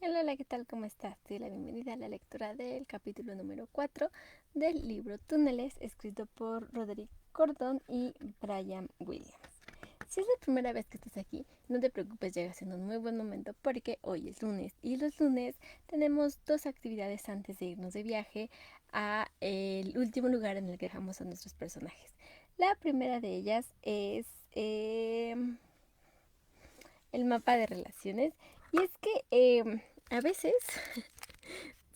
Hola, ¿qué tal? ¿Cómo estás? Te doy la bienvenida a la lectura del capítulo número 4 del libro Túneles, escrito por Roderick Gordon y Brian Williams. Si es la primera vez que estás aquí, no te preocupes, llegas en un muy buen momento porque hoy es lunes y los lunes tenemos dos actividades antes de irnos de viaje a el último lugar en el que dejamos a nuestros personajes. La primera de ellas es el mapa de relaciones y es que a veces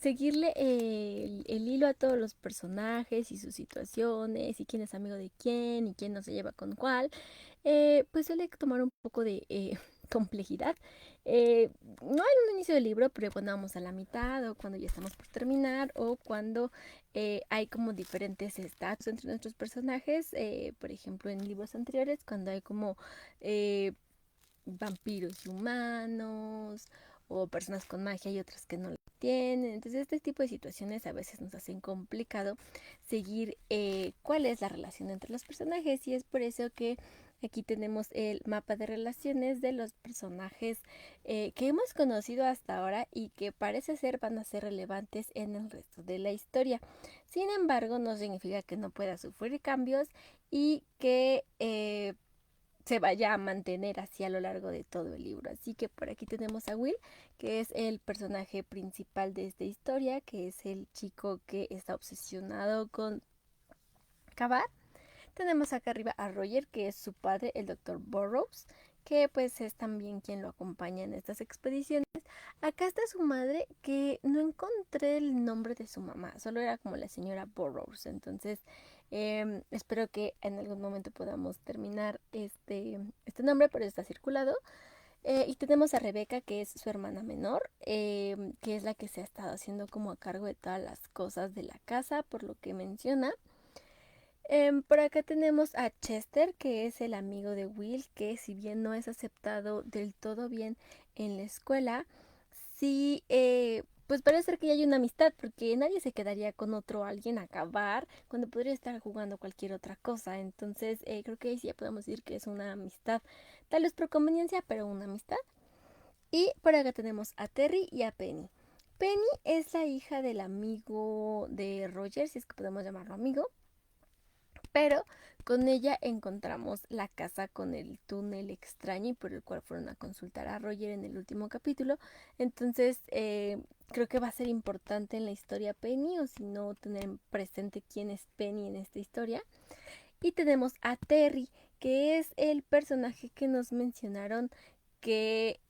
seguirle el hilo a todos los personajes y sus situaciones y quién es amigo de quién y quién no se lleva con cuál, pues suele tomar un poco de complejidad. No en un inicio del libro, pero cuando vamos a la mitad o cuando ya estamos por terminar o cuando hay como diferentes estatus entre nuestros personajes, por ejemplo en libros anteriores, cuando hay como vampiros y humanos o personas con magia y otras que no lo tienen. Entonces este tipo de situaciones a veces nos hacen complicado seguir cuál es la relación entre los personajes y es por eso que aquí tenemos el mapa de relaciones de los personajes que hemos conocido hasta ahora y que parece ser van a ser relevantes en el resto de la historia. Sin embargo, no significa que no pueda sufrir cambios y que se vaya a mantener así a lo largo de todo el libro. Así que por aquí tenemos a Will, que es el personaje principal de esta historia, que es el chico que está obsesionado con cavar. Tenemos acá arriba a Roger, que es su padre, el doctor Burroughs, que pues es también quien lo acompaña en estas expediciones. Acá está su madre, que no encontré el nombre de su mamá, solo era como la señora Burroughs. Entonces, espero que en algún momento podamos terminar este nombre, pero está circulado. Y tenemos a Rebeca, que es su hermana menor, que es la que se ha estado haciendo como a cargo de todas las cosas de la casa, por lo que menciona. Por acá tenemos a Chester, que es el amigo de Will, que si bien no es aceptado del todo bien en la escuela, sí, pues parece ser que ya hay una amistad, porque nadie se quedaría con otro alguien a acabar cuando podría estar jugando cualquier otra cosa. Entonces, creo que ahí sí ya podemos decir que es una amistad, tal vez por conveniencia, pero una amistad. Y por acá tenemos a Terry y a Penny. Penny es la hija del amigo de Roger, si es que podemos llamarlo amigo, pero con ella encontramos la casa con el túnel extraño y por el cual fueron a consultar a Roger en el último capítulo. Entonces, creo que va a ser importante en la historia Penny, o si no, tener presente quién es Penny en esta historia. Y tenemos a Terry, que es el personaje que nos mencionaron que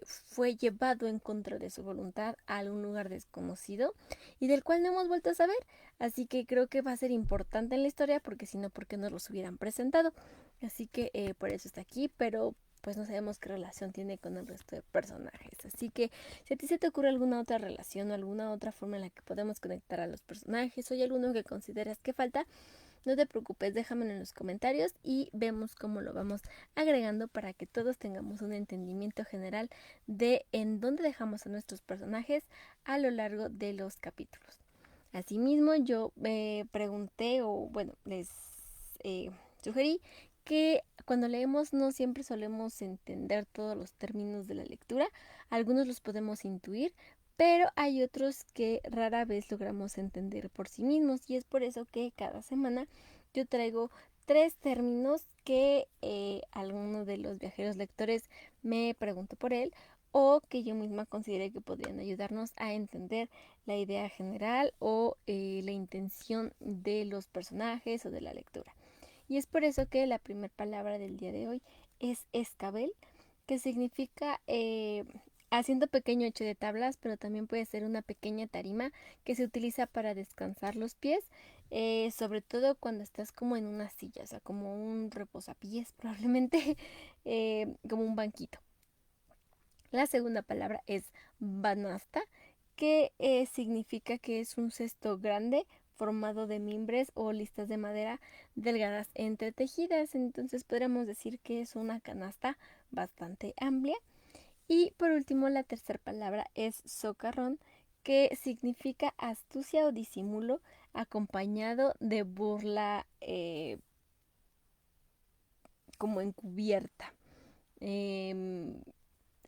fue llevado en contra de su voluntad a un lugar desconocido y del cual no hemos vuelto a saber. Así que creo que va a ser importante en la historia porque si no, ¿por qué nos los hubieran presentado? Así que por eso está aquí, pero pues no sabemos qué relación tiene con el resto de personajes. Así que si a ti se te ocurre alguna otra relación o alguna otra forma en la que podemos conectar a los personajes o hay alguno que consideras que falta, no te preocupes, déjamelo en los comentarios y vemos cómo lo vamos agregando para que todos tengamos un entendimiento general de en dónde dejamos a nuestros personajes a lo largo de los capítulos. Asimismo, yo pregunté o bueno, les sugerí que cuando leemos no siempre solemos entender todos los términos de la lectura, algunos los podemos intuir, pero hay otros que rara vez logramos entender por sí mismos y es por eso que cada semana yo traigo tres términos que alguno de los viajeros lectores me preguntó por él o que yo misma consideré que podrían ayudarnos a entender la idea general o la intención de los personajes o de la lectura. Y es por eso que la primera palabra del día de hoy es escabel, que significa asiento pequeño hecho de tablas, pero también puede ser una pequeña tarima que se utiliza para descansar los pies, sobre todo cuando estás como en una silla, o sea, como un reposapiés probablemente, como un banquito. La segunda palabra es banasta, que significa que es un cesto grande formado de mimbres o listas de madera delgadas entretejidas. Entonces podríamos decir que es una canasta bastante amplia. Y por último, la tercera palabra es socarrón, que significa astucia o disimulo acompañado de burla como encubierta.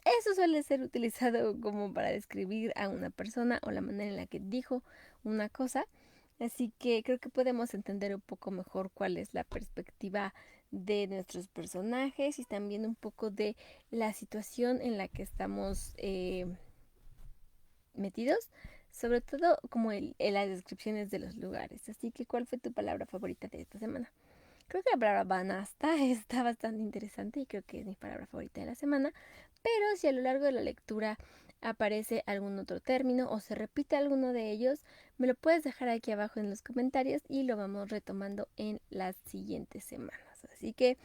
eso suele ser utilizado como para describir a una persona o la manera en la que dijo una cosa. Así que creo que podemos entender un poco mejor cuál es la perspectiva de nuestros personajes y también un poco de la situación en la que estamos metidos, sobre todo como en las descripciones de los lugares. Así que, ¿cuál fue tu palabra favorita de esta semana? Creo que la palabra banasta está bastante interesante y creo que es mi palabra favorita de la semana, pero si a lo largo de la lectura aparece algún otro término o se repite alguno de ellos, me lo puedes dejar aquí abajo en los comentarios y lo vamos retomando en las siguientes semanas. Así que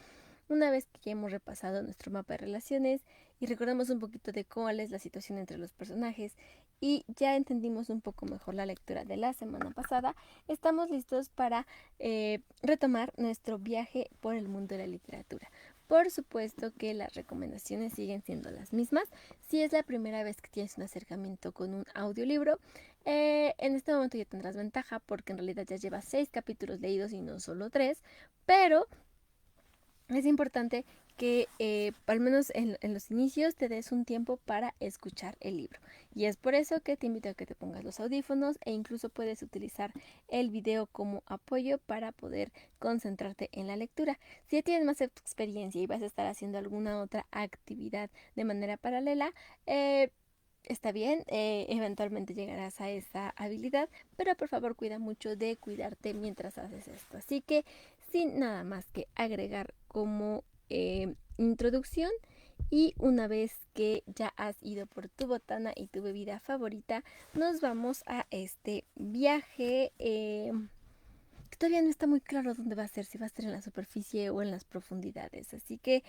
una vez que ya hemos repasado nuestro mapa de relaciones y recordamos un poquito de cuál es la situación entre los personajes y ya entendimos un poco mejor la lectura de la semana pasada, estamos listos para retomar nuestro viaje por el mundo de la literatura. Por supuesto que las recomendaciones siguen siendo las mismas. Si es la primera vez que tienes un acercamiento con un audiolibro, en este momento ya tendrás ventaja porque en realidad ya llevas 6 capítulos leídos y no solo 3, pero es importante que al menos en los inicios te des un tiempo para escuchar el libro. Y es por eso que te invito a que te pongas los audífonos e incluso puedes utilizar el video como apoyo para poder concentrarte en la lectura. Si ya tienes más experiencia y vas a estar haciendo alguna otra actividad de manera paralela, está bien, eventualmente llegarás a esa habilidad, pero por favor cuida mucho de cuidarte mientras haces esto. Así que sin nada más que agregar como introducción y una vez que ya has ido por tu botana y tu bebida favorita, nos vamos a este viaje que todavía no está muy claro dónde va a ser, si va a ser en la superficie o en las profundidades. Así que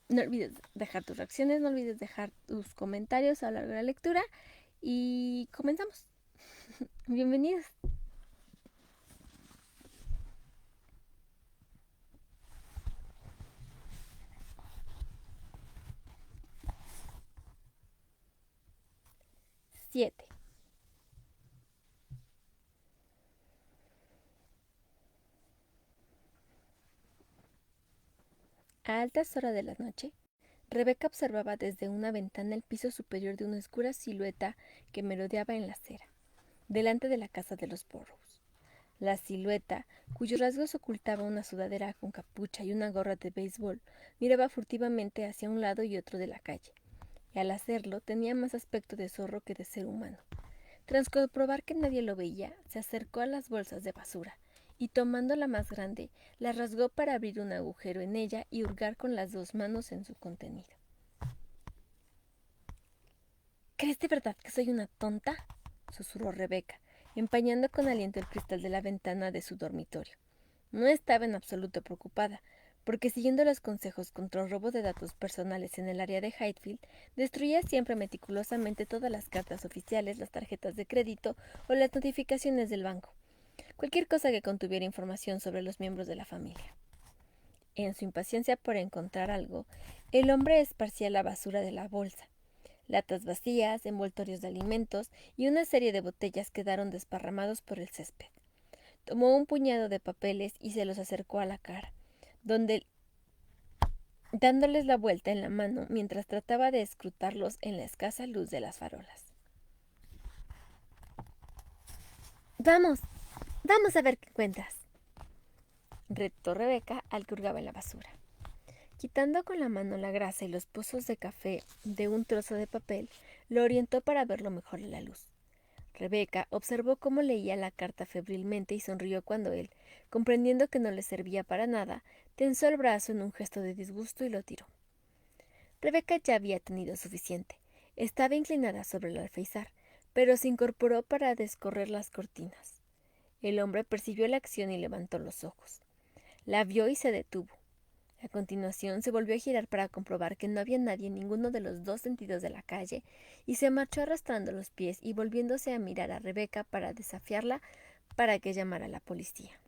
no olvides dejar tus reacciones, no olvides dejar tus comentarios a lo largo de la lectura y comenzamos. Bienvenidos. Siete. A altas horas de la noche, Rebeca observaba desde una ventana el piso superior de una oscura silueta que merodeaba en la acera, delante de la casa de los Burrows. La silueta, cuyos rasgos ocultaba una sudadera con capucha y una gorra de béisbol, miraba furtivamente hacia un lado y otro de la calle, y al hacerlo tenía más aspecto de zorro que de ser humano. Tras comprobar que nadie lo veía, se acercó a las bolsas de basura y tomando la más grande, la rasgó para abrir un agujero en ella y hurgar con las 2 manos en su contenido. ¿Crees de verdad que soy una tonta?, susurró Rebeca, empañando con aliento el cristal de la ventana de su dormitorio. No estaba en absoluto preocupada, porque siguiendo los consejos contra el robo de datos personales en el área de Hydefield, destruía siempre meticulosamente todas las cartas oficiales, las tarjetas de crédito o las notificaciones del banco, cualquier cosa que contuviera información sobre los miembros de la familia. En su impaciencia por encontrar algo, el hombre esparcía la basura de la bolsa. Latas vacías, envoltorios de alimentos y una serie de botellas quedaron desparramados por el césped. Tomó un puñado de papeles y se los acercó a la cara, dándoles la vuelta en la mano mientras trataba de escrutarlos en la escasa luz de las farolas. Vamos, vamos a ver qué encuentras, retó Rebeca al que hurgaba en la basura. Quitando con la mano la grasa y los pozos de café de un trozo de papel, lo orientó para verlo mejor a la luz. Rebeca observó cómo leía la carta febrilmente y sonrió cuando él, comprendiendo que no le servía para nada, tensó el brazo en un gesto de disgusto y lo tiró. Rebeca ya había tenido suficiente. Estaba inclinada sobre el alféizar, pero se incorporó para descorrer las cortinas. El hombre percibió la acción y levantó los ojos. La vio y se detuvo. A continuación se volvió a girar para comprobar que no había nadie en ninguno de los 2 sentidos de la calle y se marchó arrastrando los pies y volviéndose a mirar a Rebeca para desafiarla para que llamara a la policía.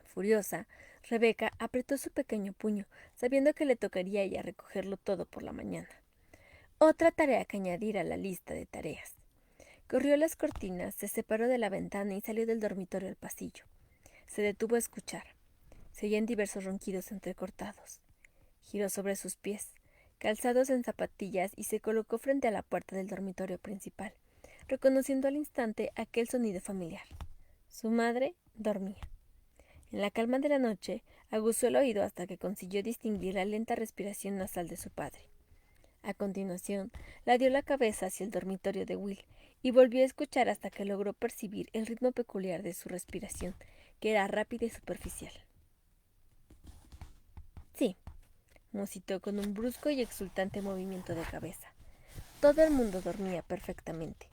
Furiosa, Rebeca apretó su pequeño puño, sabiendo que le tocaría a ella recogerlo todo por la mañana. Otra tarea que añadir a la lista de tareas. Corrió las cortinas, se separó de la ventana y salió del dormitorio al pasillo. Se detuvo a escuchar. Se oían diversos ronquidos entrecortados. Giró sobre sus pies. calzados en zapatillas, y se colocó frente a la puerta del dormitorio principal, reconociendo al instante aquel sonido familiar. Su madre dormía. En la calma de la noche, aguzó el oído hasta que consiguió distinguir la lenta respiración nasal de su padre. A continuación, ladeó la cabeza hacia el dormitorio de Will y volvió a escuchar hasta que logró percibir el ritmo peculiar de su respiración, que era rápida y superficial. Sí, musitó con un brusco y exultante movimiento de cabeza. Todo el mundo dormía perfectamente.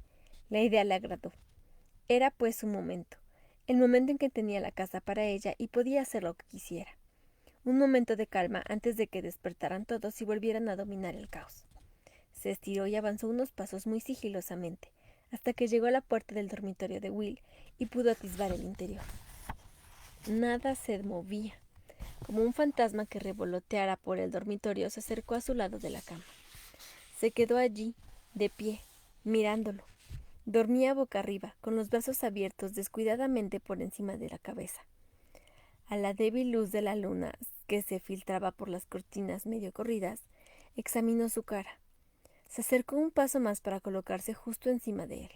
La idea le agradó. Era pues su momento, el momento en que tenía la casa para ella y podía hacer lo que quisiera. Un momento de calma antes de que despertaran todos y volvieran a dominar el caos. Se estiró y avanzó unos pasos muy sigilosamente, hasta que llegó a la puerta del dormitorio de Will y pudo atisbar el interior. Nada se movía. Como un fantasma que revoloteara por el dormitorio, se acercó a su lado de la cama. Se quedó allí, de pie, mirándolo. Dormía boca arriba, con los brazos abiertos descuidadamente por encima de la cabeza. A la débil luz de la luna que se filtraba por las cortinas medio corridas, examinó su cara. Se acercó un paso más para colocarse justo encima de él.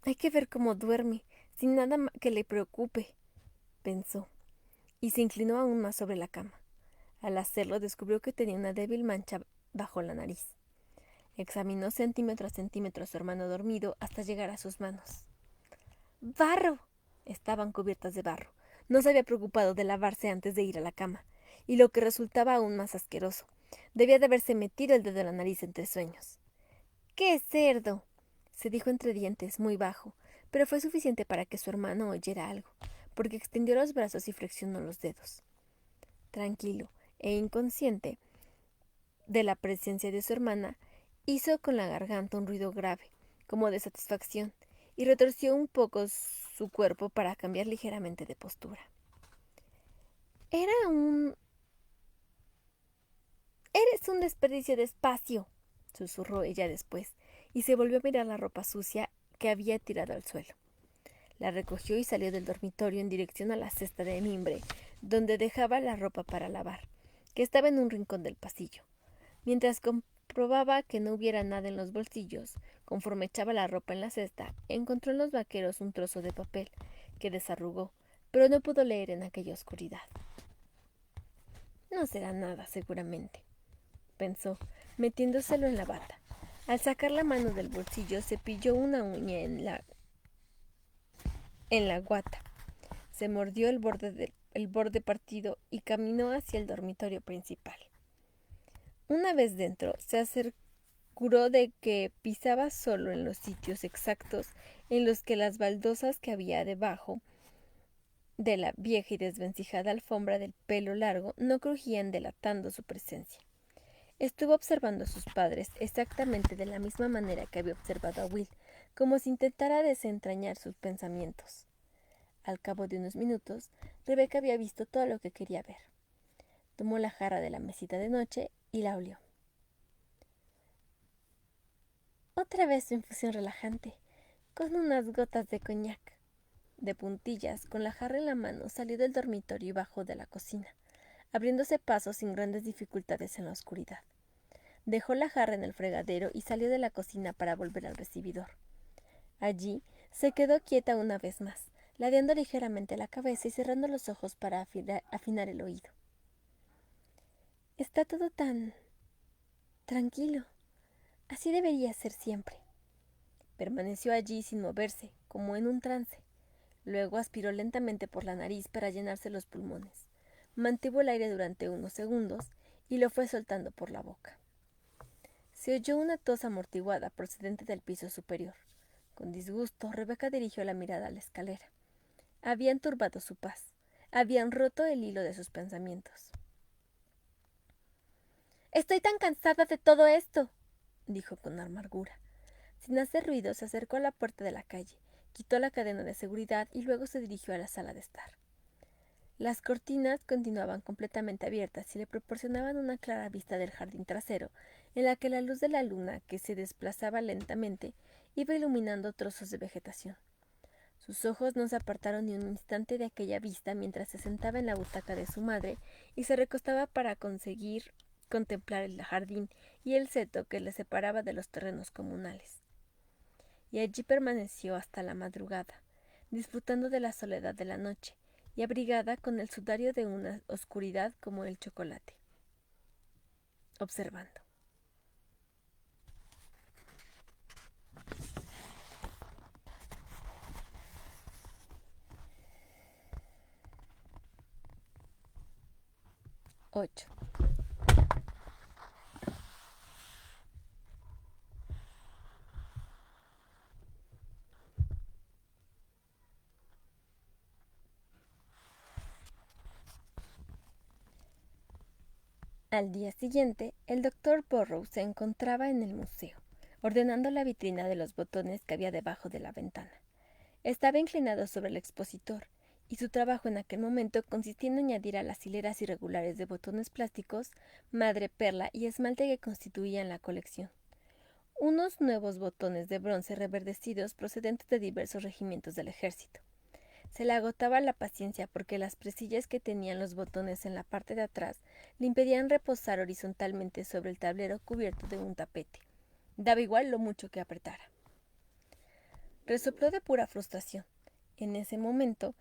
Hay que ver cómo duerme, sin nada que le preocupe, pensó, y se inclinó aún más sobre la cama. Al hacerlo, descubrió que tenía una débil mancha bajo la nariz. Examinó centímetro a centímetro a su hermano dormido hasta llegar a sus manos. ¡Barro! Estaban cubiertas de barro. No se había preocupado de lavarse antes de ir a la cama, y lo que resultaba aún más asqueroso, debía de haberse metido el dedo en la nariz entre sueños. ¡Qué cerdo!, se dijo entre dientes, muy bajo, pero fue suficiente para que su hermano oyera algo, porque extendió los brazos y flexionó los dedos. Tranquilo e inconsciente de la presencia de su hermana, hizo con la garganta un ruido grave, como de satisfacción, y retorció un poco su cuerpo para cambiar ligeramente de postura. Eres un desperdicio de espacio, susurró ella después, y se volvió a mirar la ropa sucia que había tirado al suelo. La recogió y salió del dormitorio en dirección a la cesta de mimbre, donde dejaba la ropa para lavar, que estaba en un rincón del pasillo. Mientras comprobaba que no hubiera nada en los bolsillos, conforme echaba la ropa en la cesta, encontró en los vaqueros un trozo de papel, que desarrugó, pero no pudo leer en aquella oscuridad. No será nada, seguramente, pensó, metiéndoselo en la bata. Al sacar la mano del bolsillo, cepilló una uña en la guata. Se mordió el borde partido y caminó hacia el dormitorio principal. Una vez dentro, se aseguró de que pisaba solo en los sitios exactos en los que las baldosas que había debajo de la vieja y desvencijada alfombra del pelo largo no crujían delatando su presencia. Estuvo observando a sus padres exactamente de la misma manera que había observado a Will, como si intentara desentrañar sus pensamientos. Al cabo de unos minutos, Rebeca había visto todo lo que quería ver. Tomó la jarra de la mesita de noche y la olió. Otra vez su infusión relajante, con unas gotas de coñac. De puntillas, con la jarra en la mano, salió del dormitorio y bajó de la cocina, abriéndose paso sin grandes dificultades en la oscuridad. Dejó la jarra en el fregadero y salió de la cocina para volver al recibidor. Allí se quedó quieta una vez más, ladeando ligeramente la cabeza y cerrando los ojos para afinar el oído. Está todo tan tranquilo. Así debería ser siempre. Permaneció allí sin moverse, como en un trance. Luego aspiró lentamente por la nariz para llenarse los pulmones. Mantuvo el aire durante unos segundos y lo fue soltando por la boca. Se oyó una tos amortiguada procedente del piso superior. Con disgusto, Rebeca dirigió la mirada a la escalera. Habían turbado su paz. Habían roto el hilo de sus pensamientos. «Estoy tan cansada de todo esto», dijo con amargura. Sin hacer ruido, se acercó a la puerta de la calle, quitó la cadena de seguridad y luego se dirigió a la sala de estar. Las cortinas continuaban completamente abiertas y le proporcionaban una clara vista del jardín trasero, en la que la luz de la luna, que se desplazaba lentamente, iba iluminando trozos de vegetación. Sus ojos no se apartaron ni un instante de aquella vista mientras se sentaba en la butaca de su madre y se recostaba para conseguir contemplar el jardín y el seto que le separaba de los terrenos comunales. Y allí permaneció hasta la madrugada, disfrutando de la soledad de la noche y abrigada con el sudario de una oscuridad como el chocolate, observando. Ocho. Al día siguiente, el doctor Burrows se encontraba en el museo, ordenando la vitrina de los botones que había debajo de la ventana. Estaba inclinado sobre el expositor, y su trabajo en aquel momento consistía en añadir a las hileras irregulares de botones plásticos, madre perla y esmalte que constituían la colección unos nuevos botones de bronce reverdecidos procedentes de diversos regimientos del ejército. Se le agotaba la paciencia porque las presillas que tenían los botones en la parte de atrás le impedían reposar horizontalmente sobre el tablero cubierto de un tapete. Daba igual lo mucho que apretara. Resopló de pura frustración. En ese momento,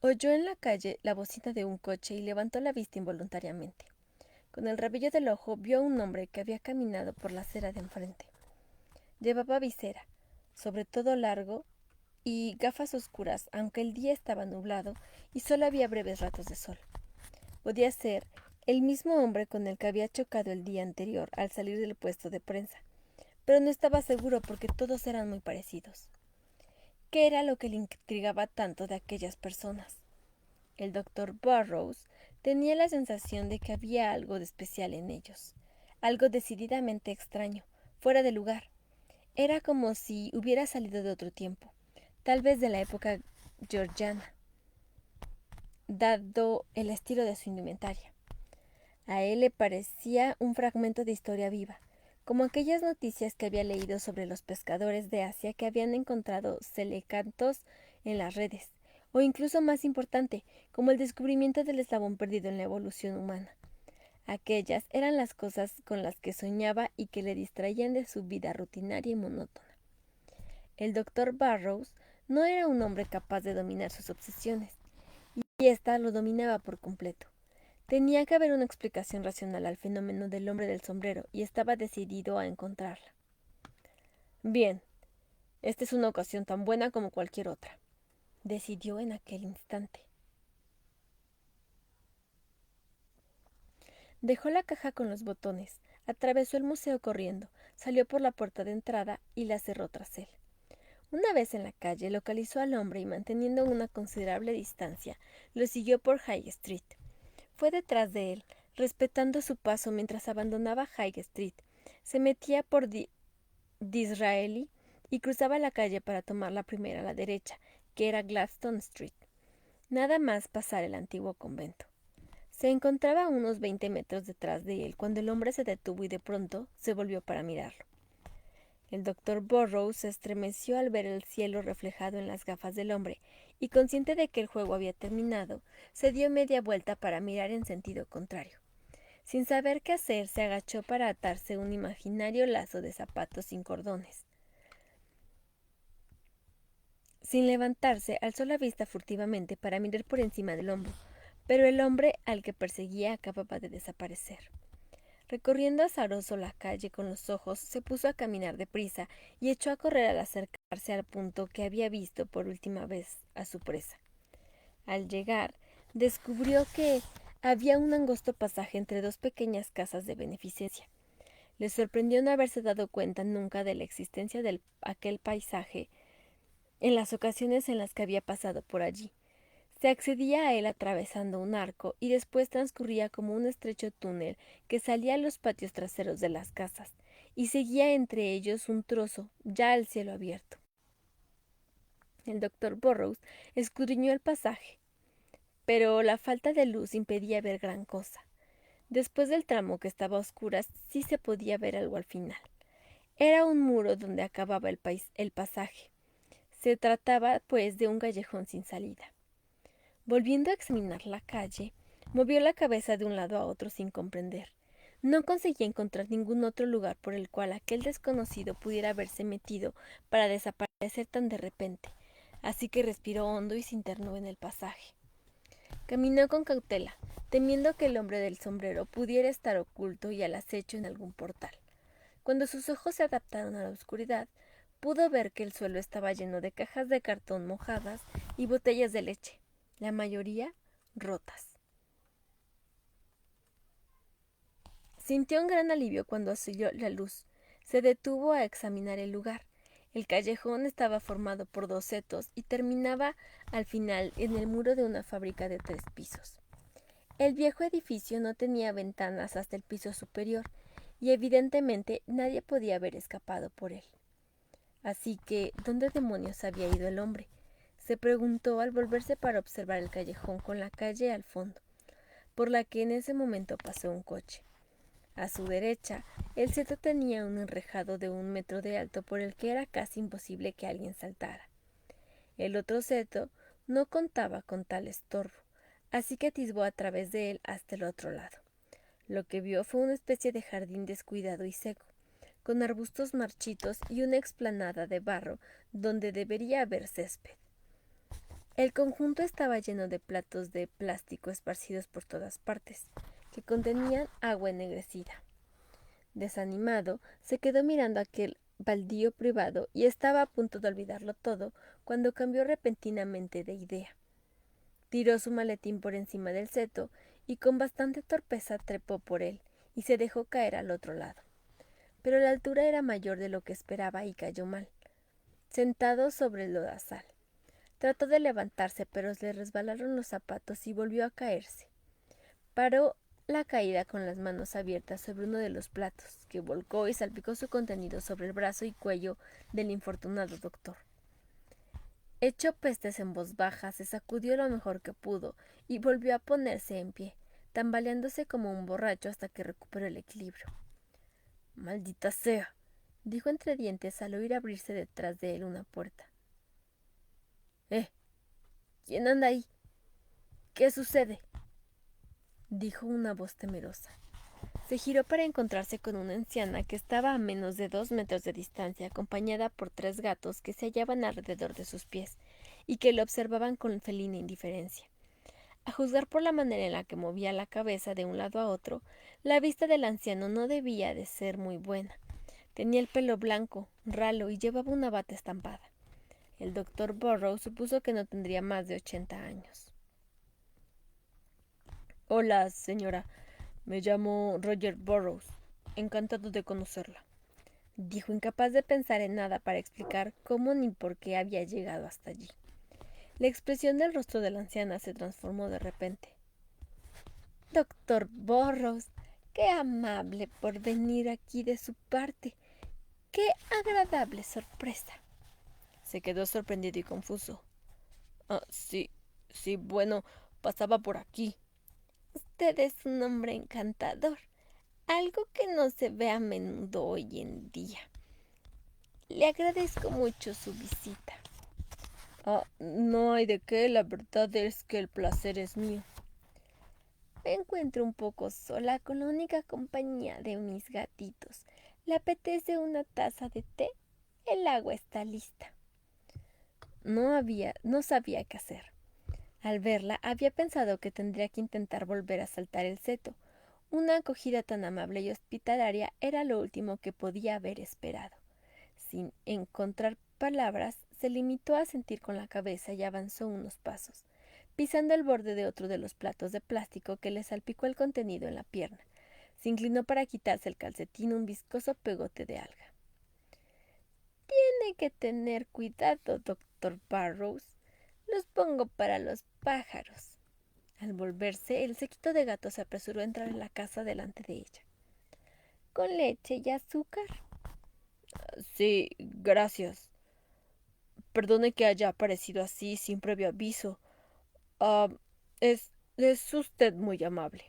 oyó en la calle la bocina de un coche y levantó la vista involuntariamente. Con el rabillo del ojo vio a un hombre que había caminado por la acera de enfrente. Llevaba visera, sobre todo largo, y gafas oscuras, aunque el día estaba nublado y solo había breves ratos de sol. Podía ser el mismo hombre con el que había chocado el día anterior al salir del puesto de prensa, pero no estaba seguro porque todos eran muy parecidos. ¿Qué era lo que le intrigaba tanto de aquellas personas? El doctor Burrows tenía la sensación de que había algo de especial en ellos, algo decididamente extraño, fuera de lugar. Era como si hubiera salido de otro tiempo, tal vez de la época georgiana, dado el estilo de su indumentaria. A él le parecía un fragmento de historia viva, como aquellas noticias que había leído sobre los pescadores de Asia que habían encontrado celecantos en las redes, o incluso más importante, como el descubrimiento del eslabón perdido en la evolución humana. Aquellas eran las cosas con las que soñaba y que le distraían de su vida rutinaria y monótona. El doctor Burrows no era un hombre capaz de dominar sus obsesiones, y ésta lo dominaba por completo. Tenía que haber una explicación racional al fenómeno del hombre del sombrero, y estaba decidido a encontrarla. Bien, esta es una ocasión tan buena como cualquier otra, decidió en aquel instante. Dejó la caja con los botones, atravesó el museo corriendo, salió por la puerta de entrada y la cerró tras él. Una vez en la calle, localizó al hombre y, manteniendo una considerable distancia, lo siguió por High Street. Fue detrás de él, respetando su paso mientras abandonaba High Street. Se metía por Disraeli y cruzaba la calle para tomar la primera a la derecha, que era Gladstone Street. Nada más pasar el antiguo convento. Se encontraba a unos 20 metros detrás de él cuando el hombre se detuvo y de pronto se volvió para mirarlo. El doctor Burrows se estremeció al ver el cielo reflejado en las gafas del hombre y, consciente de que el juego había terminado, se dio media vuelta para mirar en sentido contrario. Sin saber qué hacer, se agachó para atarse un imaginario lazo de zapatos sin cordones. Sin levantarse, alzó la vista furtivamente para mirar por encima del hombro, pero el hombre al que perseguía acababa de desaparecer. Recorriendo azaroso la calle con los ojos, se puso a caminar deprisa y echó a correr al acercarse al punto que había visto por última vez a su presa. Al llegar, descubrió que había un angosto pasaje entre dos pequeñas casas de beneficencia. Le sorprendió no haberse dado cuenta nunca de la existencia de aquel paisaje en las ocasiones en las que había pasado por allí. Se accedía a él atravesando un arco y después transcurría como un estrecho túnel que salía a los patios traseros de las casas y seguía entre ellos un trozo ya al cielo abierto. El doctor Burrows escudriñó el pasaje, pero la falta de luz impedía ver gran cosa. Después del tramo que estaba a oscuras, sí se podía ver algo al final. Era un muro donde acababa el pasaje. Se trataba, pues, de un callejón sin salida. Volviendo a examinar la calle, movió la cabeza de un lado a otro sin comprender. No conseguía encontrar ningún otro lugar por el cual aquel desconocido pudiera haberse metido para desaparecer tan de repente, así que respiró hondo y se internó en el pasaje. Caminó con cautela, temiendo que el hombre del sombrero pudiera estar oculto y al acecho en algún portal. Cuando sus ojos se adaptaron a la oscuridad, pudo ver que el suelo estaba lleno de cajas de cartón mojadas y botellas de leche, la mayoría rotas. Sintió un gran alivio cuando auxilió la luz. Se detuvo a examinar el lugar. El callejón estaba formado por 2 setos y terminaba al final en el muro de una fábrica de 3 pisos. El viejo edificio no tenía ventanas hasta el piso superior y evidentemente nadie podía haber escapado por él. Así que, ¿dónde demonios había ido el hombre? Se preguntó al volverse para observar el callejón con la calle al fondo, por la que en ese momento pasó un coche. A su derecha, el seto tenía un enrejado de 1 metro de alto por el que era casi imposible que alguien saltara. El otro seto no contaba con tal estorbo, así que atisbó a través de él hasta el otro lado. Lo que vio fue una especie de jardín descuidado y seco, con arbustos marchitos y una explanada de barro donde debería haber césped. El conjunto estaba lleno de platos de plástico esparcidos por todas partes, que contenían agua ennegrecida. Desanimado, se quedó mirando aquel baldío privado y estaba a punto de olvidarlo todo cuando cambió repentinamente de idea. Tiró su maletín por encima del seto y con bastante torpeza trepó por él y se dejó caer al otro lado. Pero la altura era mayor de lo que esperaba y cayó mal, sentado sobre el lodazal. Trató de levantarse, pero le resbalaron los zapatos y volvió a caerse. Paró la caída con las manos abiertas sobre uno de los platos, que volcó y salpicó su contenido sobre el brazo y cuello del infortunado doctor. Echó pestes en voz baja, se sacudió lo mejor que pudo y volvió a ponerse en pie, tambaleándose como un borracho hasta que recuperó el equilibrio. «Maldita sea», dijo entre dientes al oír abrirse detrás de él una puerta. ¿Quién anda ahí? ¿Qué sucede?», dijo una voz temerosa. Se giró para encontrarse con una anciana que estaba a menos de 2 metros de distancia, acompañada por 3 gatos que se hallaban alrededor de sus pies y que lo observaban con felina indiferencia. A juzgar por la manera en la que movía la cabeza de un lado a otro, la vista del anciano no debía de ser muy buena. Tenía el pelo blanco, ralo y llevaba una bata estampada. El doctor Burrows supuso que no tendría más de 80 años. «Hola, señora. Me llamo Roger Burrows. Encantado de conocerla», dijo, incapaz de pensar en nada para explicar cómo ni por qué había llegado hasta allí. La expresión del rostro de la anciana se transformó de repente. «Doctor Burrows, qué amable por venir aquí de su parte. Qué agradable sorpresa». Se quedó sorprendido y confuso. Sí, bueno, pasaba por aquí». «Usted es un hombre encantador, algo que no se ve a menudo hoy en día. Le agradezco mucho su visita». No hay de qué, la verdad es que el placer es mío. «Me encuentro un poco sola con la única compañía de mis gatitos. ¿Le apetece una taza de té? El agua está lista». No sabía qué hacer. Al verla, había pensado que tendría que intentar volver a saltar el seto. Una acogida tan amable y hospitalaria era lo último que podía haber esperado. Sin encontrar palabras, se limitó a sentir con la cabeza y avanzó unos pasos, pisando el borde de otro de los platos de plástico que le salpicó el contenido en la pierna. Se inclinó para quitarse el calcetín, un viscoso pegote de alga. «Tiene que tener cuidado, doctor Burrows. Los pongo para los pájaros». Al volverse, el séquito de gatos se apresuró a entrar en la casa delante de ella. «¿Con leche y azúcar?». «Sí, gracias. Perdone que haya aparecido así sin previo aviso. Ah, es usted muy amable».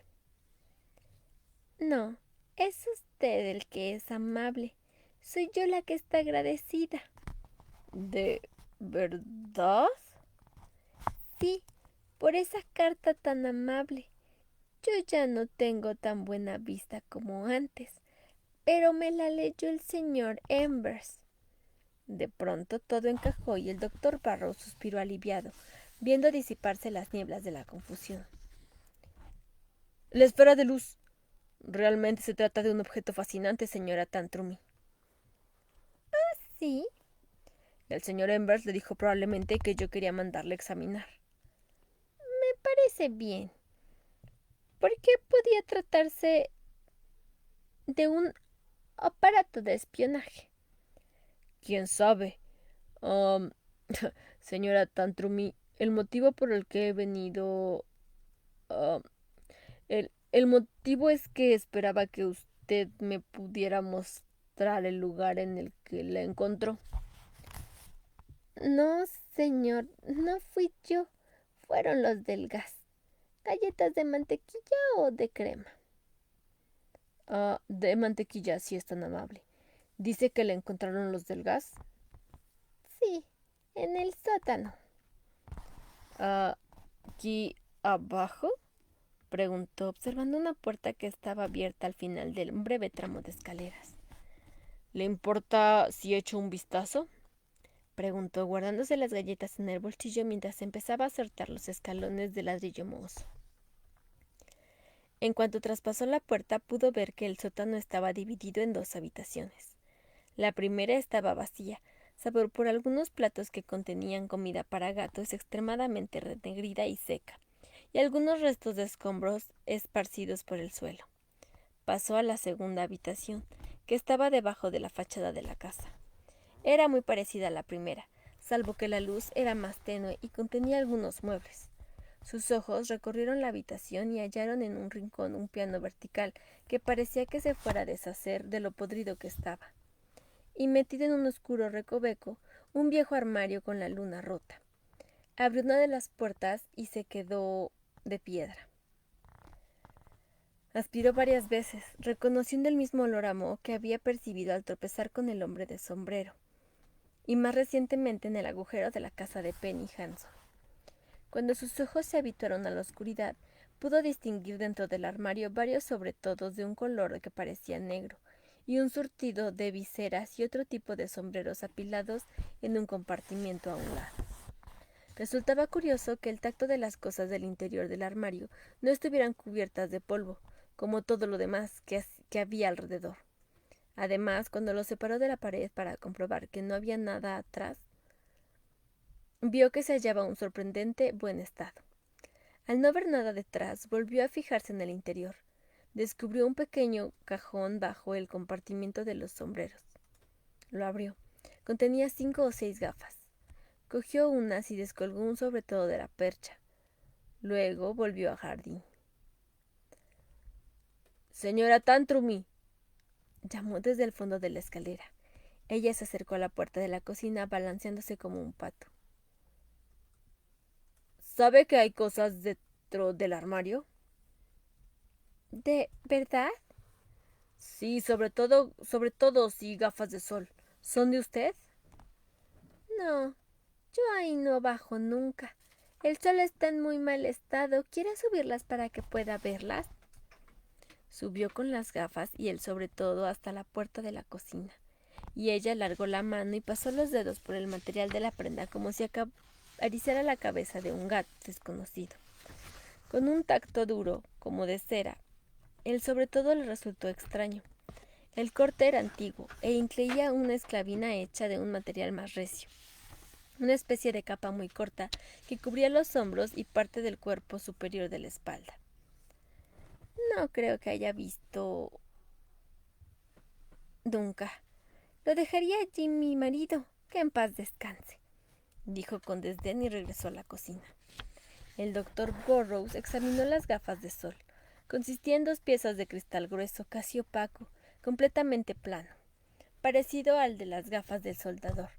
«No, es usted el que es amable. Soy yo la que está agradecida». ¿Verdad? Sí, por esa carta tan amable. Yo ya no tengo tan buena vista como antes, pero me la leyó el señor Embers. De pronto todo encajó y el doctor Barrow suspiró aliviado, viendo disiparse las nieblas de la confusión. La esfera de luz. Realmente se trata de un objeto fascinante, señora Tantrumi. ¿Sí? El señor Embers le dijo probablemente que yo quería mandarle a examinar. Me parece bien. ¿Por qué podía tratarse de un aparato de espionaje? ¿Quién sabe? Um, señora Tantrumi, el motivo por el que he venido... um, el motivo es que esperaba que usted me pudiera mostrar el lugar en el que la encontró. No, señor, no fui yo. Fueron los del gas. ¿Galletas de mantequilla o de crema? Ah, de mantequilla, si es tan amable. ¿Dice que le encontraron los del gas? Sí, en el sótano. Ah, ¿aquí abajo? Preguntó, observando una puerta que estaba abierta al final del breve tramo de escaleras. ¿Le importa si echo un vistazo? Preguntó, guardándose las galletas en el bolsillo mientras empezaba a saltar los escalones de ladrillo mohoso. En cuanto traspasó la puerta, pudo ver que el sótano estaba dividido en dos habitaciones. La primera estaba vacía, salvo por algunos platos que contenían comida para gatos extremadamente renegrida y seca, y algunos restos de escombros esparcidos por el suelo. Pasó a la segunda habitación, que estaba debajo de la fachada de la casa. Era muy parecida a la primera, salvo que la luz era más tenue y contenía algunos muebles. Sus ojos recorrieron la habitación y hallaron en un rincón un piano vertical que parecía que se fuera a deshacer de lo podrido que estaba. Y metido en un oscuro recoveco, un viejo armario con la luna rota. Abrió una de las puertas y se quedó de piedra. Aspiró varias veces, reconociendo el mismo olor a moho que había percibido al tropezar con el hombre de sombrero, y más recientemente en el agujero de la casa de Penny Hanson. Cuando sus ojos se habituaron a la oscuridad, pudo distinguir dentro del armario varios sobretodos de un color que parecía negro, y un surtido de viseras y otro tipo de sombreros apilados en un compartimiento a un lado. Resultaba curioso que el tacto de las cosas del interior del armario no estuvieran cubiertas de polvo, como todo lo demás que había alrededor. Además, cuando lo separó de la pared para comprobar que no había nada atrás, vio que se hallaba en un sorprendente buen estado. Al no ver nada detrás, volvió a fijarse en el interior. Descubrió un pequeño cajón bajo el compartimiento de los sombreros. Lo abrió. Contenía 5 o 6 gafas. Cogió unas y descolgó un sobretodo de la percha. Luego volvió al jardín. Señora Tantrumi, llamó desde el fondo de la escalera. Ella se acercó a la puerta de la cocina balanceándose como un pato. ¿Sabe que hay cosas dentro del armario? ¿De verdad? Sí, sobre todo sí, gafas de sol. ¿Son de usted? No, yo ahí no bajo nunca. El sol está en muy mal estado. ¿Quiere subirlas para que pueda verlas? Subió con las gafas y el sobre todo hasta la puerta de la cocina, y ella alargó la mano y pasó los dedos por el material de la prenda como si acariciara la cabeza de un gato desconocido. Con un tacto duro, como de cera, el sobre todo le resultó extraño. El corte era antiguo e incluía una esclavina hecha de un material más recio, una especie de capa muy corta que cubría los hombros y parte del cuerpo superior de la espalda. No creo que haya visto nunca. Lo dejaría allí mi marido, que en paz descanse, dijo con desdén y regresó a la cocina. El doctor Burroughs examinó las gafas de sol. Consistían en 2 piezas de cristal grueso, casi opaco, completamente plano, parecido al de las gafas del soldador,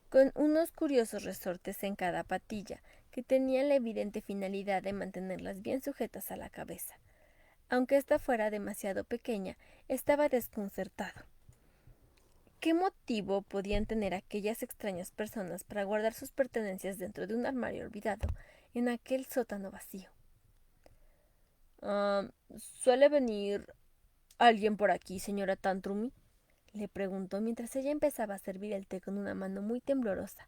con unos curiosos resortes en cada patilla, que tenían la evidente finalidad de mantenerlas bien sujetas a la cabeza. Aunque ésta fuera demasiado pequeña, estaba desconcertado. ¿Qué motivo podían tener aquellas extrañas personas para guardar sus pertenencias dentro de un armario olvidado en aquel sótano vacío? Ah, ¿Suele venir alguien por aquí, señora Tantrumi?, le preguntó mientras ella empezaba a servir el té con una mano muy temblorosa,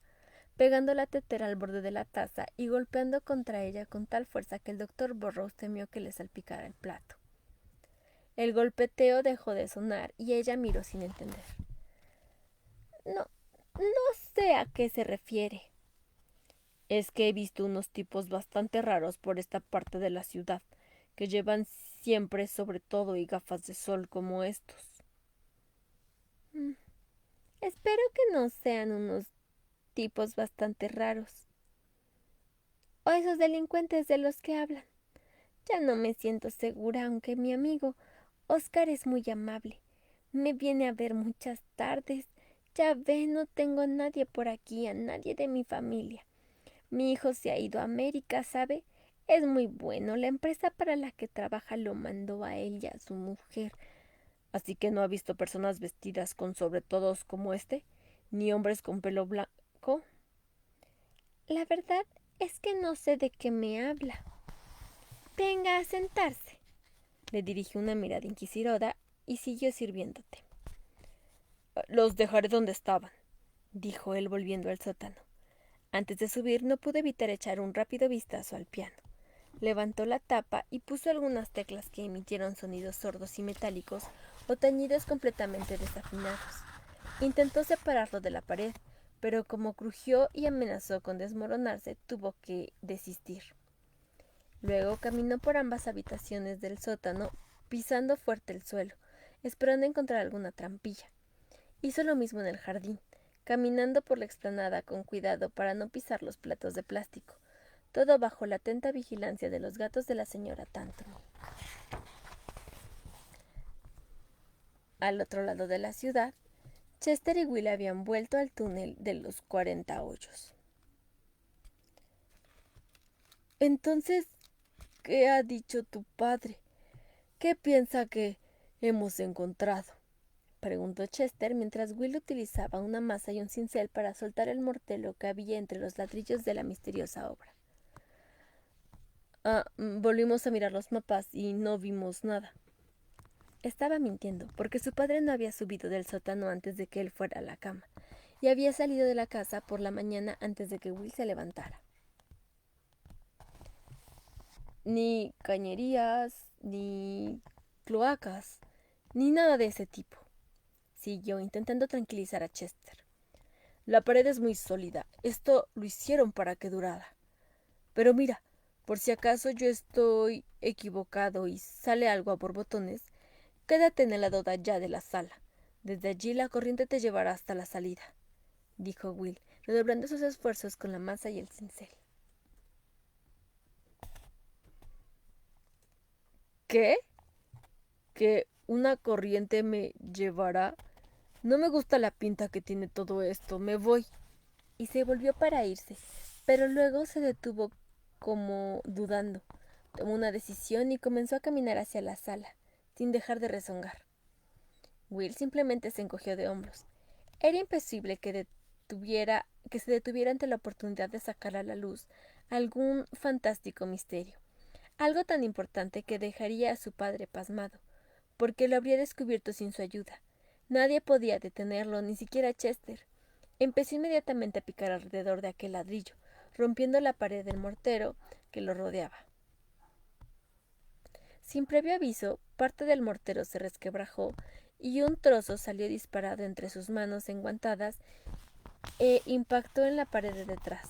pegando la tetera al borde de la taza y golpeando contra ella con tal fuerza que el doctor Burroughs temió que le salpicara el plato. El golpeteo dejó de sonar y ella miró sin entender. No sé a qué se refiere. Es que he visto unos tipos bastante raros por esta parte de la ciudad, que llevan siempre sobre todo y gafas de sol como estos. Espero que no sean unos tipos bastante raros. O esos delincuentes de los que hablan. Ya no me siento segura, aunque mi amigo Oscar es muy amable. Me viene a ver muchas tardes. Ya ve, no tengo a nadie por aquí, a nadie de mi familia. Mi hijo se ha ido a América, ¿sabe? Es muy bueno. La empresa para la que trabaja lo mandó a él y a su mujer. Así que no ha visto personas vestidas con sobretodos como este, ni hombres con pelo blanco. La verdad es que no sé de qué me habla. Venga a sentarse. Le dirigió una mirada inquisidora y siguió sirviéndote. Los dejaré donde estaban, dijo él volviendo al sótano. Antes de subir no pudo evitar echar un rápido vistazo al piano. Levantó la tapa y puso algunas teclas que emitieron sonidos sordos y metálicos o tañidos completamente desafinados. Intentó separarlo de la pared, pero como crujió y amenazó con desmoronarse, tuvo que desistir. Luego caminó por ambas habitaciones del sótano, pisando fuerte el suelo, esperando encontrar alguna trampilla. Hizo lo mismo en el jardín, caminando por la explanada con cuidado para no pisar los platos de plástico, todo bajo la atenta vigilancia de los gatos de la señora Tantrum. Al otro lado de la ciudad, Chester y Will habían vuelto al túnel de los 40 hoyos. Entonces, ¿qué ha dicho tu padre? ¿Qué piensa que hemos encontrado?, preguntó Chester mientras Will utilizaba una masa y un cincel para soltar el mortero que había entre los ladrillos de la misteriosa obra. Volvimos a mirar los mapas y no vimos nada. Estaba mintiendo, porque su padre no había subido del sótano antes de que él fuera a la cama, y había salido de la casa por la mañana antes de que Will se levantara. Ni cañerías, ni cloacas, ni nada de ese tipo, siguió intentando tranquilizar a Chester. La pared es muy sólida. Esto lo hicieron para que durara. Pero mira, por si acaso yo estoy equivocado y sale algo a borbotones, quédate en el lado de allá de la sala. Desde allí la corriente te llevará hasta la salida, dijo Will, redoblando sus esfuerzos con la masa y el cincel. ¿Qué? ¿Que una corriente me llevará? No me gusta la pinta que tiene todo esto. Me voy. Y se volvió para irse, pero luego se detuvo como dudando. Tomó una decisión y comenzó a caminar hacia la sala, sin dejar de rezongar. Will simplemente se encogió de hombros. Era imposible que se detuviera ante la oportunidad de sacar a la luz algún fantástico misterio, algo tan importante que dejaría a su padre pasmado, porque lo habría descubierto sin su ayuda. Nadie podía detenerlo, ni siquiera Chester. Empezó inmediatamente a picar alrededor de aquel ladrillo, rompiendo la pared del mortero que lo rodeaba. Sin previo aviso, parte del mortero se resquebrajó y un trozo salió disparado entre sus manos enguantadas e impactó en la pared de detrás.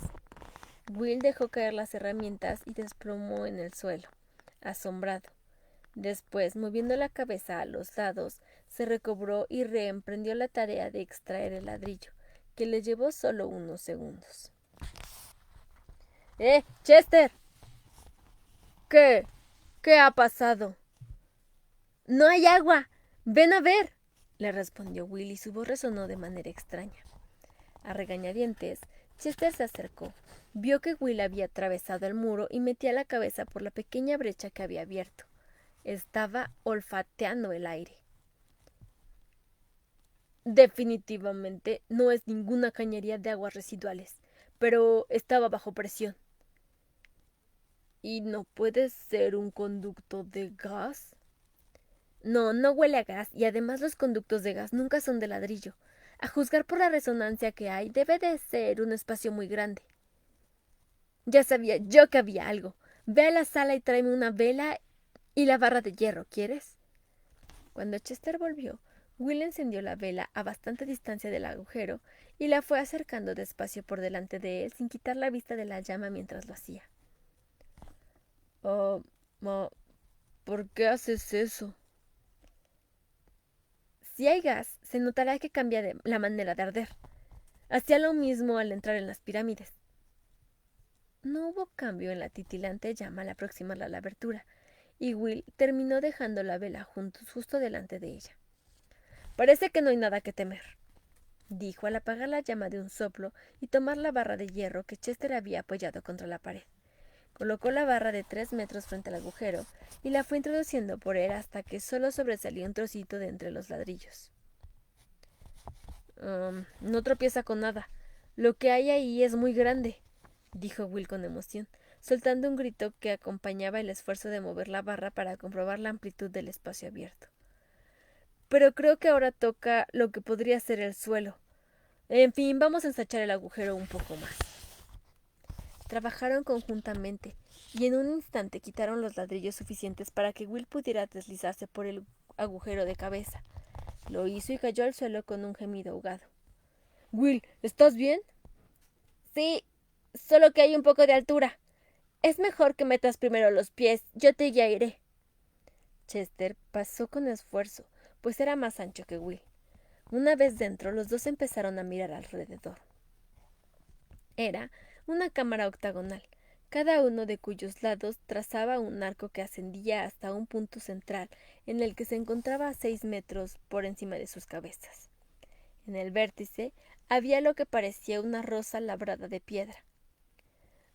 Will dejó caer las herramientas y desplomó en el suelo, asombrado. Después, moviendo la cabeza a los lados, se recobró y reemprendió la tarea de extraer el ladrillo, que le llevó solo unos segundos. ¡Chester! ¿Qué? ¿Qué ha pasado? No hay agua. Ven a ver, le respondió Will y su voz resonó de manera extraña. A regañadientes, Chester se acercó. Vio que Will había atravesado el muro y metía la cabeza por la pequeña brecha que había abierto. Estaba olfateando el aire. Definitivamente no es ninguna cañería de aguas residuales, pero estaba bajo presión. ¿Y no puede ser un conducto de gas? No, no huele a gas y además los conductos de gas nunca son de ladrillo. A juzgar por la resonancia que hay, debe de ser un espacio muy grande. Ya sabía yo que había algo. Ve a la sala y tráeme una vela y la barra de hierro, ¿quieres? Cuando Chester volvió, Will encendió la vela a bastante distancia del agujero y la fue acercando despacio por delante de él sin quitar la vista de la llama mientras lo hacía. Oh, ¿por qué haces eso? Si hay gas, se notará que cambia la manera de arder. Hacía lo mismo al entrar en las pirámides. No hubo cambio en la titilante llama al aproximarla a la abertura, y Will terminó dejando la vela justo delante de ella. Parece que no hay nada que temer, dijo al apagar la llama de un soplo y tomar la barra de hierro que Chester había apoyado contra la pared. Colocó la barra de 3 metros frente al agujero y la fue introduciendo por él hasta que solo sobresalía un trocito de entre los ladrillos. No tropieza con nada. Lo que hay ahí es muy grande, dijo Will con emoción, soltando un grito que acompañaba el esfuerzo de mover la barra para comprobar la amplitud del espacio abierto. Pero creo que ahora toca lo que podría ser el suelo. En fin, vamos a ensachar el agujero un poco más. Trabajaron conjuntamente, y en un instante quitaron los ladrillos suficientes para que Will pudiera deslizarse por el agujero de cabeza. Lo hizo y cayó al suelo con un gemido ahogado. Will, ¿estás bien? Sí, solo que hay un poco de altura. Es mejor que metas primero los pies, yo te guiaré. Chester pasó con esfuerzo, pues era más ancho que Will. Una vez dentro, los dos empezaron a mirar alrededor. Era una cámara octagonal, cada uno de cuyos lados trazaba un arco que ascendía hasta un punto central en el que se encontraba a 6 metros por encima de sus cabezas. En el vértice había lo que parecía una rosa labrada de piedra.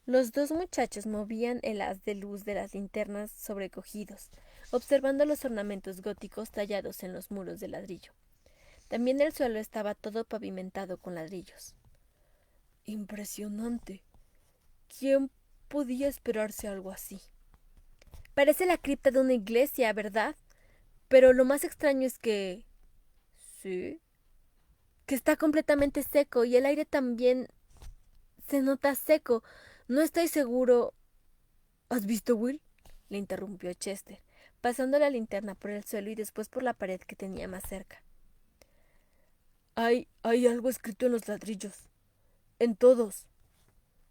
Los dos muchachos movían el haz de luz de las linternas sobrecogidos, observando los ornamentos góticos tallados en los muros de ladrillo. También el suelo estaba todo pavimentado con ladrillos. Impresionante. ¿Quién podía esperarse algo así? Parece la cripta de una iglesia, ¿verdad? Pero lo más extraño es que... ¿Sí? Que está completamente seco y el aire también se nota seco. No estoy seguro. ¿Has visto, Will? Le interrumpió Chester, pasando la linterna por el suelo y después por la pared que tenía más cerca. Hay algo escrito en los ladrillos. En todos.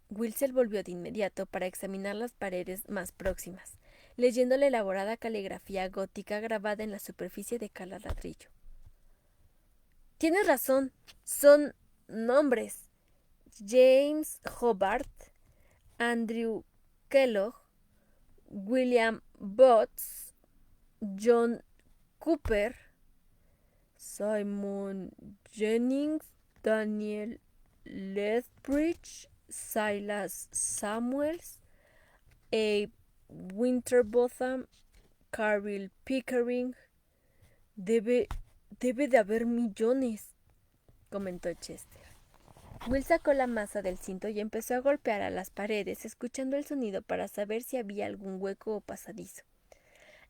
Will se volvió de inmediato para examinar las paredes más próximas, leyendo la elaborada caligrafía gótica grabada en la superficie de cada ladrillo. Tienes razón, son nombres. James Hobart, Andrew Kellogg, William Botts, John Cooper, Simon Jennings, Daniel Lethbridge, Silas Samuels, Abe Winterbotham, Carol Pickering. Debe de haber millones, comentó Chester. Will sacó la masa del cinto y empezó a golpear a las paredes, escuchando el sonido para saber si había algún hueco o pasadizo.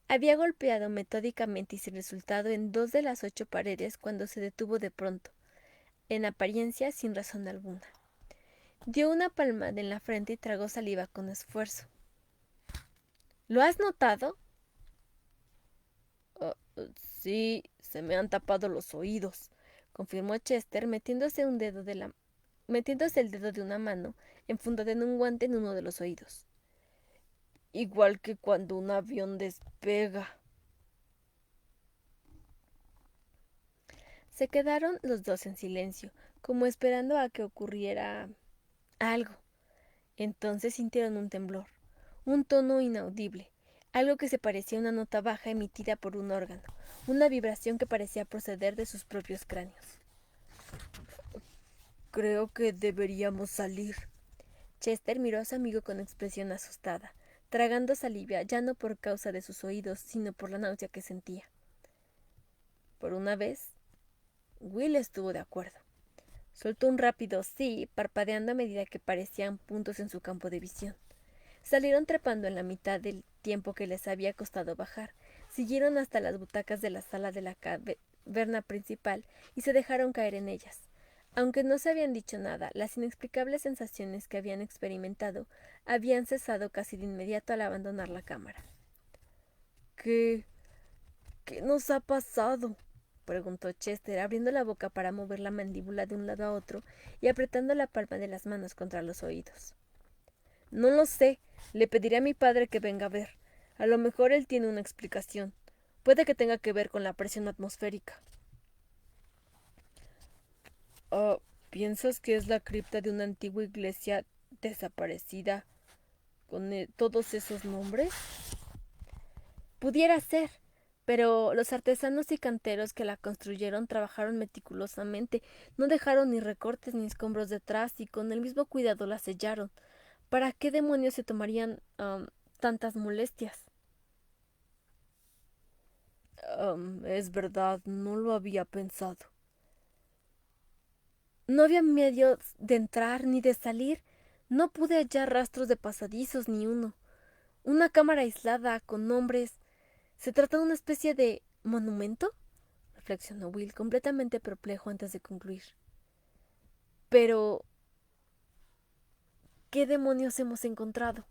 Había golpeado metódicamente y sin resultado en 2 de las 8 paredes cuando se detuvo de pronto, en apariencia sin razón alguna. Dio una palmada en la frente y tragó saliva con esfuerzo. ¿Lo has notado? Sí, se me han tapado los oídos, confirmó Chester, metiéndose el dedo de una mano enfundada en un guante en uno de los oídos. Igual que cuando un avión despega. Se quedaron los dos en silencio, como esperando a que ocurriera algo. Entonces sintieron un temblor, un tono inaudible, algo que se parecía a una nota baja emitida por un órgano, una vibración que parecía proceder de sus propios cráneos. Creo que deberíamos salir. Chester miró a su amigo con expresión asustada, tragando saliva ya no por causa de sus oídos, sino por la náusea que sentía. Por una vez, Will estuvo de acuerdo. Soltó un rápido sí, parpadeando a medida que parecían puntos en su campo de visión. Salieron trepando en la mitad del tiempo que les había costado bajar. Siguieron hasta las butacas de la sala de la caverna principal y se dejaron caer en ellas. Aunque no se habían dicho nada, las inexplicables sensaciones que habían experimentado habían cesado casi de inmediato al abandonar la cámara. ¿Qué? ¿Qué nos ha pasado? Preguntó Chester, abriendo la boca para mover la mandíbula de un lado a otro y apretando la palma de las manos contra los oídos. No lo sé. Le pediré a mi padre que venga a ver. A lo mejor él tiene una explicación. Puede que tenga que ver con la presión atmosférica. Oh, ¿piensas que es la cripta de una antigua iglesia desaparecida con todos esos nombres? Pudiera ser, pero los artesanos y canteros que la construyeron trabajaron meticulosamente, no dejaron ni recortes ni escombros detrás y con el mismo cuidado la sellaron. ¿Para qué demonios se tomarían tantas molestias? Es verdad, no lo había pensado. No había medios de entrar ni de salir. No pude hallar rastros de pasadizos ni uno. Una cámara aislada con nombres. ¿Se trata de una especie de monumento? Reflexionó Will, completamente perplejo antes de concluir. Pero, ¿qué demonios hemos encontrado?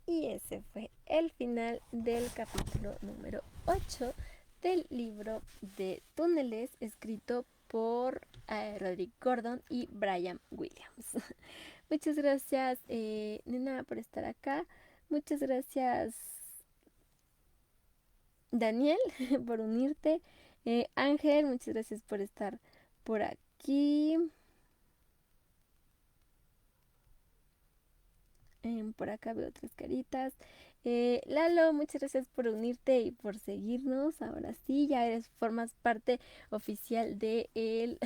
Y ese fue el final del capítulo número 8 del libro de Túneles, escrito por Roderick Gordon y Brian Williams. Muchas gracias, Nena, por estar acá. Muchas gracias, Daniel, por unirte. Ángel, muchas gracias por estar por aquí. Por acá veo otras caritas. Lalo, muchas gracias por unirte y por seguirnos. Ahora sí, ya formas parte oficial del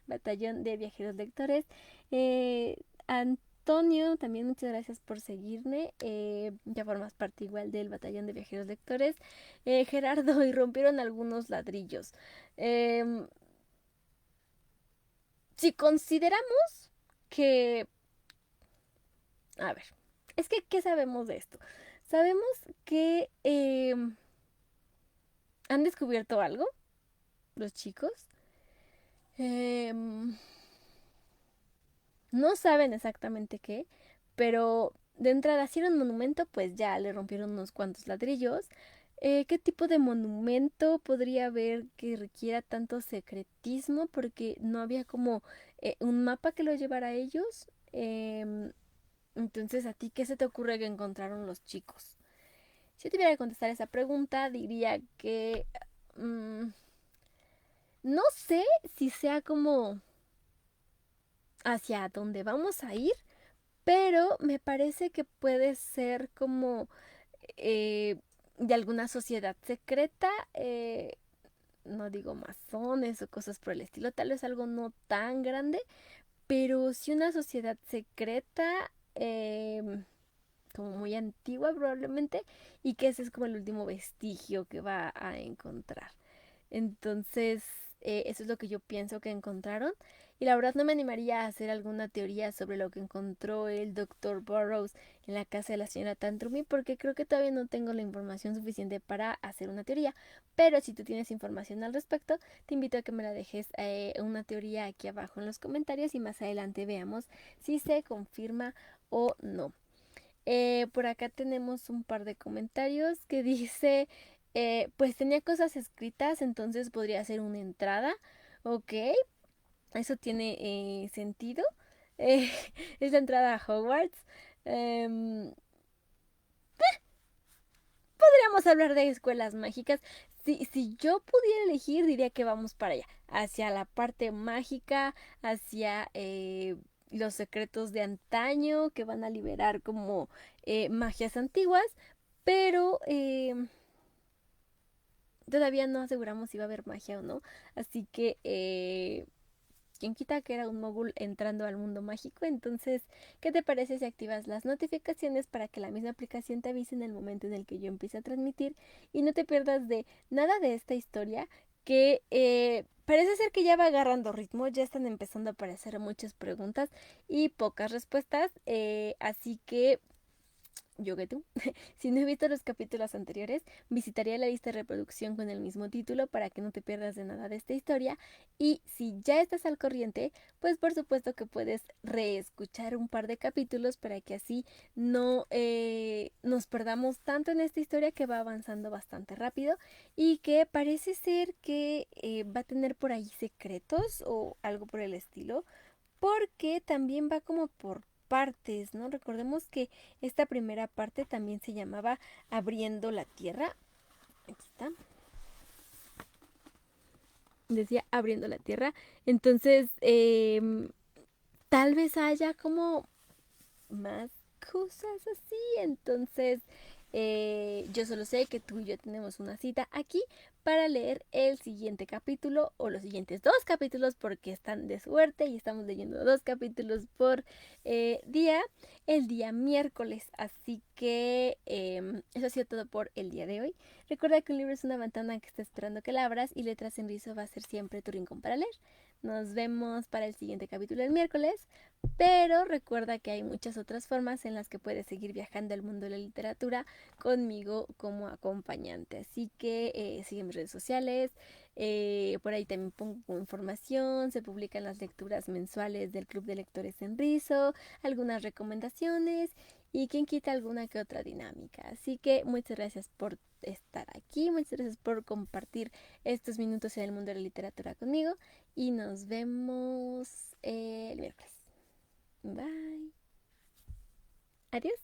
Batallón de Viajeros Lectores. Antonio, también muchas gracias por seguirme. Ya formas parte igual del Batallón de Viajeros Lectores. Gerardo, y rompieron algunos ladrillos. Si consideramos que... A ver, es que, ¿qué sabemos de esto? Sabemos que han descubierto algo, los chicos. No saben exactamente qué, pero de entrada, si era un monumento, pues ya le rompieron unos cuantos ladrillos. ¿Qué tipo de monumento podría haber que requiera tanto secretismo? Porque no había como un mapa que lo llevara a ellos. Entonces, ¿a ti qué se te ocurre que encontraron los chicos? Si tuviera que contestar esa pregunta, diría que no sé si sea como hacia dónde vamos a ir, pero me parece que puede ser como eh, de alguna sociedad secreta, no digo masones o cosas por el estilo, tal vez algo no tan grande, pero sí una sociedad secreta, como muy antigua probablemente, y que ese es como el último vestigio que va a encontrar. Entonces, eso es lo que yo pienso que encontraron. Y la verdad no me animaría a hacer alguna teoría sobre lo que encontró el doctor Burroughs en la casa de la señora Tantrumi, porque creo que todavía no tengo la información suficiente para hacer una teoría. Pero si tú tienes información al respecto, te invito a que me la dejes una teoría aquí abajo en los comentarios y más adelante veamos si se confirma o no. Por acá tenemos un par de comentarios que dice, pues tenía cosas escritas, entonces podría ser una entrada. Ok, eso tiene sentido. Eh, es la entrada a Hogwarts. Em, Podríamos hablar de escuelas mágicas. Si yo pudiera elegir, diría que vamos para allá, hacia la parte mágica, hacia los secretos de antaño que van a liberar como magias antiguas, pero todavía no aseguramos si va a haber magia o no. Así que quien quita que era un mogul entrando al mundo mágico. Entonces, ¿qué te parece si activas las notificaciones para que la misma aplicación te avise en el momento en el que yo empiece a transmitir y no te pierdas de nada de esta historia que parece ser que ya va agarrando ritmo, ya están empezando a aparecer muchas preguntas y pocas respuestas, así que yo que tú. Si no he visto los capítulos anteriores, visitaría la lista de reproducción con el mismo título para que no te pierdas de nada de esta historia. Y si ya estás al corriente, pues por supuesto que puedes reescuchar un par de capítulos para que así no nos perdamos tanto en esta historia que va avanzando bastante rápido y que parece ser que va a tener por ahí secretos o algo por el estilo, porque también va como por partes, ¿no? Recordemos que esta primera parte también se llamaba Abriendo la Tierra. Aquí está. Decía Abriendo la Tierra. Entonces, tal vez haya como más cosas así. Entonces, yo solo sé que tú y yo tenemos una cita aquí para leer el siguiente capítulo o los siguientes 2 capítulos porque están de suerte y estamos leyendo 2 capítulos por día el día miércoles. Así que eso ha sido todo por el día de hoy. Recuerda que un libro es una ventana que está esperando que la abras y Letras en Rizo va a ser siempre tu rincón para leer. Nos vemos para el siguiente capítulo el miércoles. Pero recuerda que hay muchas otras formas en las que puedes seguir viajando al mundo de la literatura conmigo como acompañante. Así que sigue mis redes sociales, por ahí también pongo información, se publican las lecturas mensuales del Club de Lectores en Rizo, algunas recomendaciones y quien quita alguna que otra dinámica. Así que muchas gracias por estar aquí, muchas gracias por compartir estos minutos en el mundo de la literatura conmigo y nos vemos el miércoles. Bye. Adiós.